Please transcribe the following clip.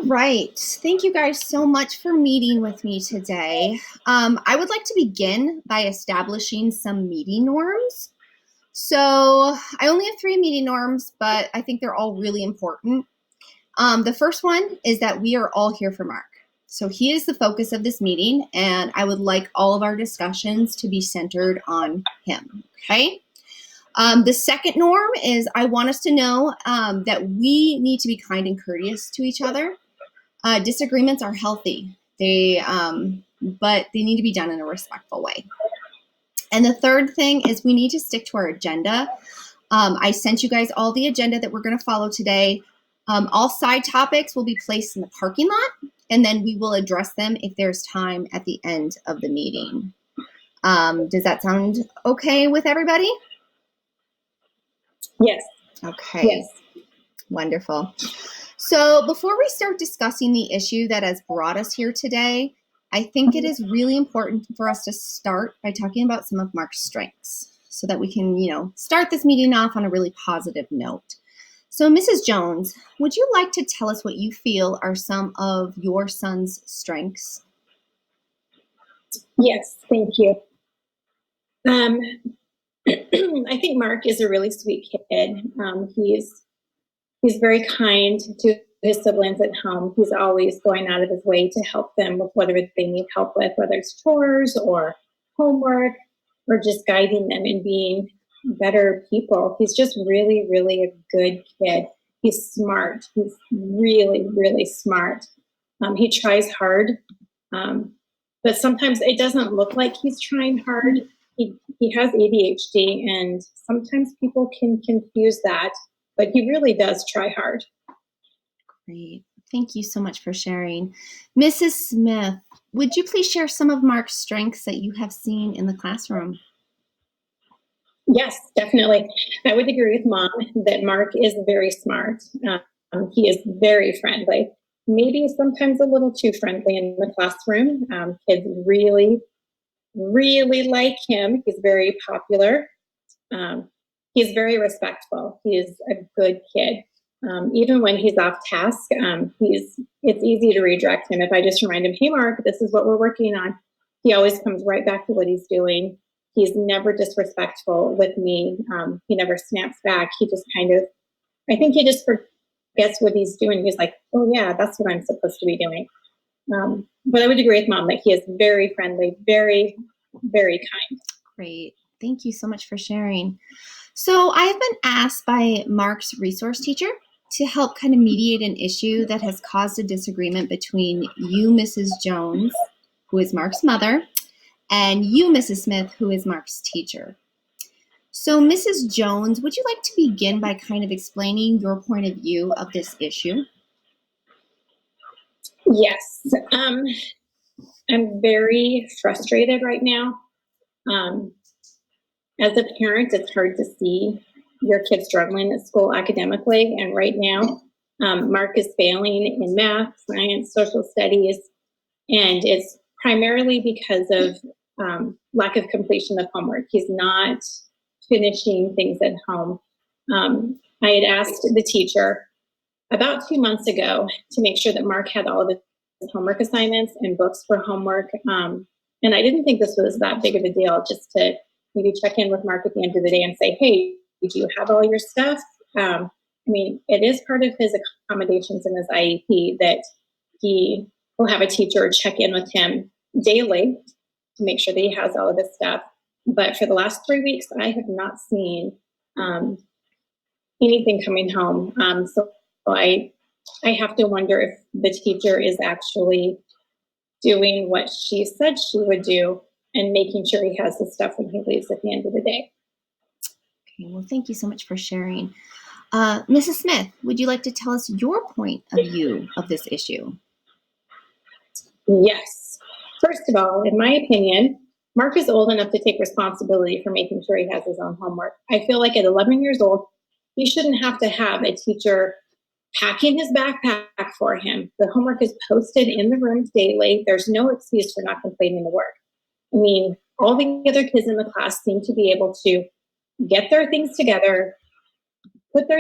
right. Thank you guys so much for meeting with me today. I would like to begin by establishing some meeting norms. So I only have 3 meeting norms, but I think they're all really important. The first one is that we are all here for Mark. So he is the focus of this meeting, and I would like all of our discussions to be centered on him, okay? The second norm is I want us to know that we need to be kind and courteous to each other. Disagreements are healthy, but they need to be done in a respectful way. And the third thing is we need to stick to our agenda. I sent you guys all the agenda that we're going to follow today. All side topics will be placed in the parking lot, and then we will address them if there's time at the end of the meeting. Does that sound okay with everybody? Yes. Okay. Yes. Wonderful. So before we start discussing the issue that has brought us here today, I think it is really important for us to start by talking about some of Mark's strengths so that we can, start this meeting off on a really positive note. So Mrs. Jones, would you like to tell us what you feel are some of your son's strengths? Yes, thank you. I think Mark is a really sweet kid. He's very kind to his siblings at home. He's always going out of his way to help them with whatever they need help with, whether it's chores or homework or just guiding them in being better people. He's just really, really a good kid. He's smart. He's really, really smart. He tries hard, but sometimes it doesn't look like he's trying hard. He has ADHD, and sometimes people can confuse that, but he really does try hard. Great. Thank you so much for sharing. Mrs. Smith, would you please share some of Mark's strengths that you have seen in the classroom? Yes, definitely. I would agree with Mom that Mark is very smart. He is very friendly, maybe sometimes a little too friendly in the classroom. Kids really, really like him. He's very popular. He's very respectful. He is a good kid. Even when he's off task, it's easy to redirect him. If I just remind him, hey, Mark, this is what we're working on, he always comes right back to what he's doing. He's never disrespectful with me. He never snaps back. He just I think he just forgets what he's doing. He's like, oh yeah, that's what I'm supposed to be doing. But I would agree with Mom that he is very friendly, very, very kind. Great. Thank you so much for sharing. So I have been asked by Mark's resource teacher to help kind of mediate an issue that has caused a disagreement between you, Mrs. Jones, who is Mark's mother, and you, Mrs. Smith, who is Mark's teacher. So Mrs. Jones, would you like to begin by kind of explaining your point of view of this issue? Yes. I'm very frustrated right now. As a parent, it's hard to see your kid struggling at school academically. And right now, Mark is failing in math, science, social studies, and it's primarily because of lack of completion of homework. He's not finishing things at home. I had asked the teacher about 2 months ago to make sure that Mark had all of his homework assignments and books for homework. And I didn't think this was that big of a deal, just to maybe check in with Mark at the end of the day and say, hey, did you have all your stuff? It is part of his accommodations in his IEP that he will have a teacher check in with him daily to make sure that he has all of his stuff. But for the last 3 weeks, I have not seen anything coming home. So I have to wonder if the teacher is actually doing what she said she would do and making sure he has the stuff when he leaves at the end of the day. Okay, well, thank you so much for sharing. Mrs. Smith, would you like to tell us your point of view of this issue? Yes. First of all, in my opinion, Mark is old enough to take responsibility for making sure he has his own homework. I feel like at 11 years old, he shouldn't have to have a teacher packing his backpack for him. The homework is posted in the rooms daily. There's no excuse for not completing the work. All the other kids in the class seem to be able to get their things together, put their